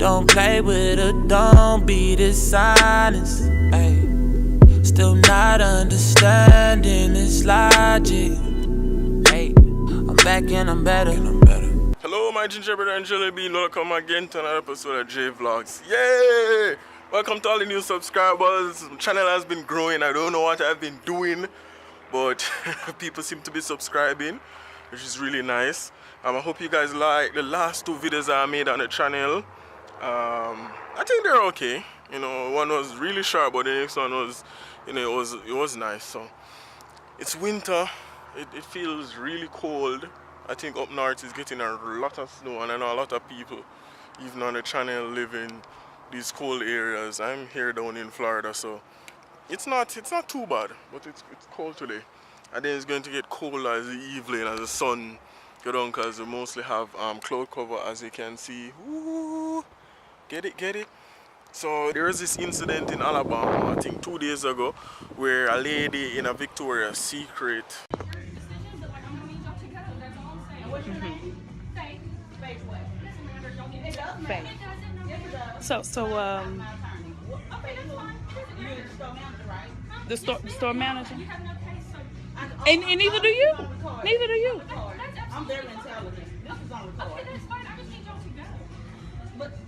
Don't play with her, don't be dishonest. Ay. Still not understanding this logic. Hey, I'm back and I'm better. Hello, my gingerbread and jelly bean. Welcome again to another episode of JVLOGS. Yay! Welcome to all the new subscribers. The channel has been growing. I don't know what I've been doing, but people seem to be subscribing, which is really nice. I hope you guys like the last two videos I made on the channel. I think they're okay. You know, one was really sharp, but the next one was, you know, it was nice. So it's winter. It feels really cold. I think up north is getting a lot of snow, and I know a lot of people, even on the channel, live in these cold areas. I'm here down in Florida, so it's not too bad, but it's cold today. And then it's going to get colder as the evening, as the sun goes down, because we mostly have cloud cover, as you can see. Ooh, get it? So there was this incident in Alabama, I think 2 days ago, where a lady in a Victoria's Secret. So the store manager, and neither do you. Neither do you. I'm very intelligent. This is on record. Okay, that's fine. I just need y'all to go.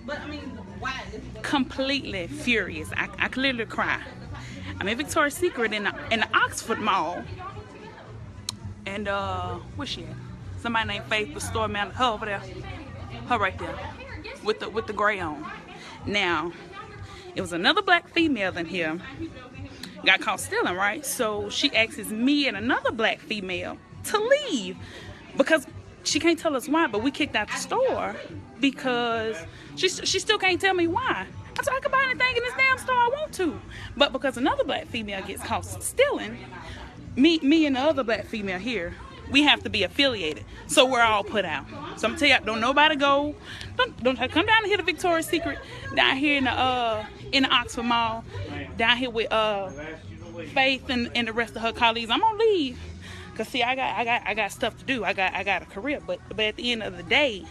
But I mean, why? Completely furious. I could literally cry. I'm in Victoria's Secret in the Oxford Mall, and where's she at? Somebody named Faith, the store manager. Her over there. Her right there, with the gray on. Now, it was another black female in here. Got caught stealing, right? So she asks me and another black female to leave because she can't tell us why, but we kicked out the store because she still can't tell me why. I said I can buy anything in this damn store I want to, but because another black female gets caught stealing, me and the other black female here, we have to be affiliated, so we're all put out. So I'm gonna tell you, don't nobody go, don't come down here to Victoria's Secret, down here in the Oxford Mall, down here with Faith and the rest of her colleagues. I'm gonna leave, cause see, I got stuff to do. I got a career, but at the end of the day,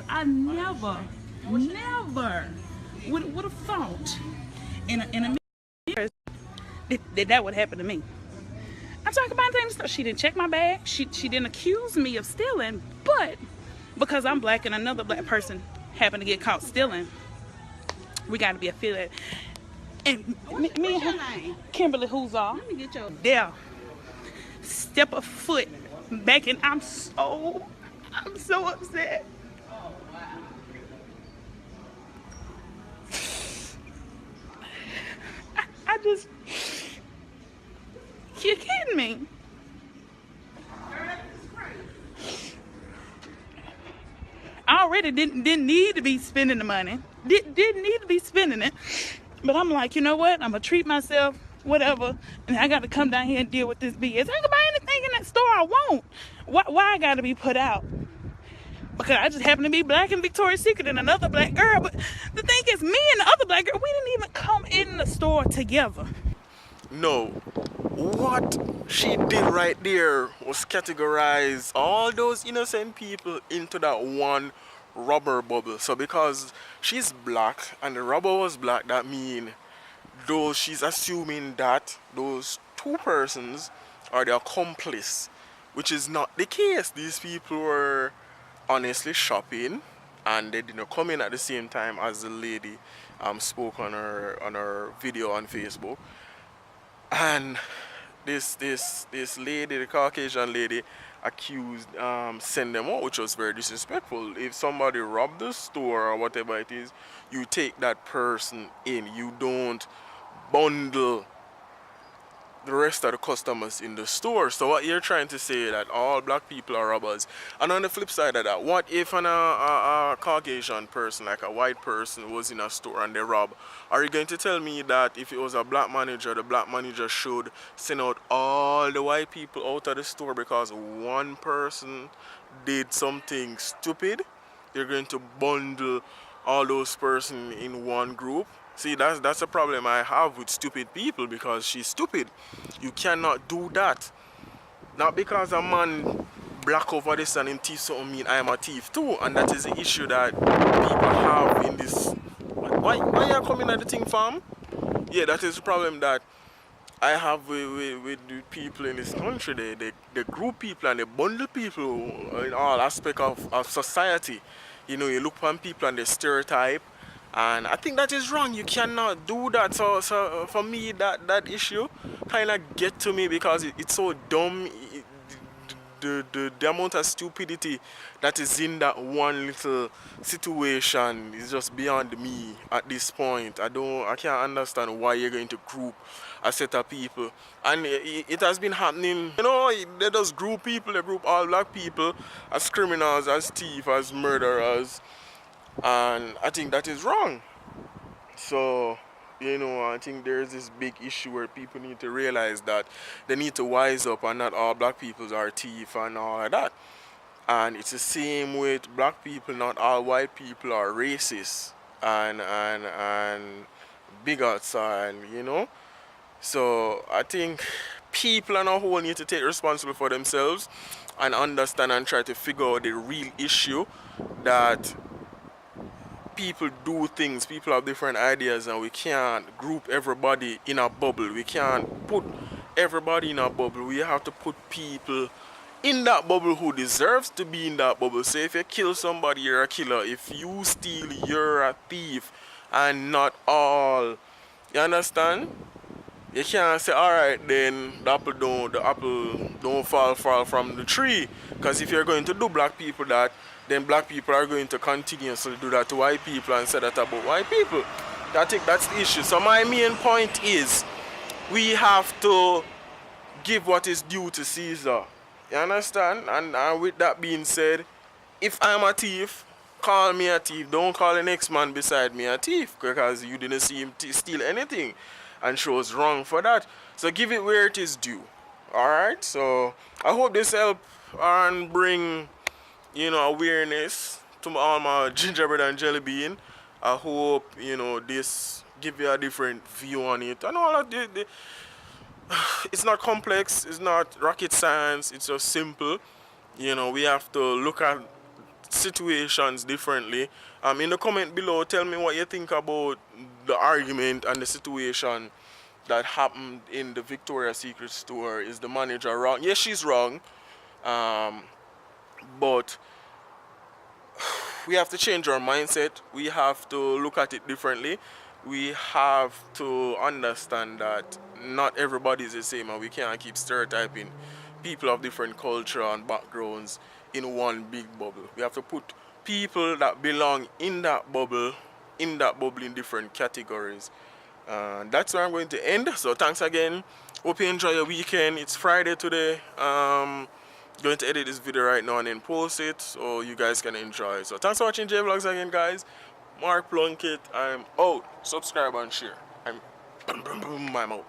I never would have thought in a years that would happen to me. I'm talking about things. She didn't check my bag. She didn't accuse me of stealing, but because I'm black and another black person happened to get caught stealing, we got to be affiliated. And me and her, Kimberly Hoozar, Let me get your. there, step a foot back, and I'm so upset. I just. You're kidding me. I already didn't need to be spending the money. Didn't need to be spending it. But I'm like, you know what? I'm gonna treat myself, whatever. And I gotta come down here and deal with this BS. I can buy anything in that store I want. Why I gotta be put out? Because I just happen to be black in Victoria's Secret and another black girl. But the thing is, me and the other black girl, we didn't even come in the store together. No, what she did right there was categorize all those innocent people into that one rubber bubble. So because she's black and the rubber was black, that means she's assuming that those two persons are the accomplice, which is not the case. These people were honestly shopping, and they didn't come in at the same time as the lady spoke on her video on Facebook. And this lady, the Caucasian lady, accused send them out, which was very disrespectful. If somebody robbed the store or whatever it is, you take that person in. You don't bundle the rest of the customers in the store. So what you're trying to say that all black people are robbers. And on the flip side of that, what if a Caucasian person, like a white person, was in a store and they rob? Are you going to tell me that if it was a black manager, the black manager should send out all the white people out of the store because one person did something stupid? You're going to bundle all those persons in one group? See, that's a problem I have with stupid people, because she's stupid. You cannot do that. Not because a man black over this and him thief something mean I am a thief too. And that is the issue that people have in this. Why you coming at the thing, fam? Yeah, that is the problem that I have with the people in this country. They group people and they bundle people in all aspects of society. You know, you look upon people and they stereotype. And I think that is wrong. You cannot do that. So for me, that issue kind of get to me because it's so dumb. The amount of stupidity that is in that one little situation is just beyond me at this point. I can't understand why you're going to group a set of people, and it has been happening. You know, they just group people. They group all black people as criminals, as thieves, as murderers, and I think that is wrong. So, you know, I think there's this big issue where people need to realize that they need to wise up and not all black people are thieves and all of that. And it's the same with black people, not all white people are racist and bigots, and you know. So I think people on a whole need to take responsibility for themselves and understand and try to figure out the real issue that people do things, people have different ideas, and we can't group everybody in a bubble. We can't put everybody in a bubble. We have to put people in that bubble who deserves to be in that bubble. So if you kill somebody, you're a killer. If you steal, you're a thief, and not all. You understand? You can't say, alright then, the apple don't fall from the tree. Because if you're going to do black people that, then black people are going to continuously do that to white people and say that about white people. I think that's the issue. So my main point is, we have to give what is due to Caesar. You understand? And with that being said, if I'm a thief, call me a thief. Don't call the next man beside me a thief, because you didn't see him steal anything and shows wrong for that. So give it where it is due. Alright? So I hope this help and bring, you know, awareness to all my gingerbread and jelly bean. I hope, you know, this give you a different view on it. And all of it's not complex, it's not rocket science, it's just simple. You know, we have to look at situations differently. In the comment below, tell me what you think about the argument and the situation that happened in the Victoria's Secret store. Is the manager wrong? Yes, she's wrong. But we have to change our mindset. We have to look at it differently. We have to understand that not everybody is the same, and we can't keep stereotyping people of different culture and backgrounds in one big bubble. We have to put people that belong in that bubble in different categories. That's where I'm going to end. So thanks again. Hope you enjoy your weekend. It's Friday today. Going to edit this video right now and then post it so you guys can enjoy. So thanks for watching JVLOGS again, guys. Mark Plunkett. I'm out. Subscribe and share. I'm out.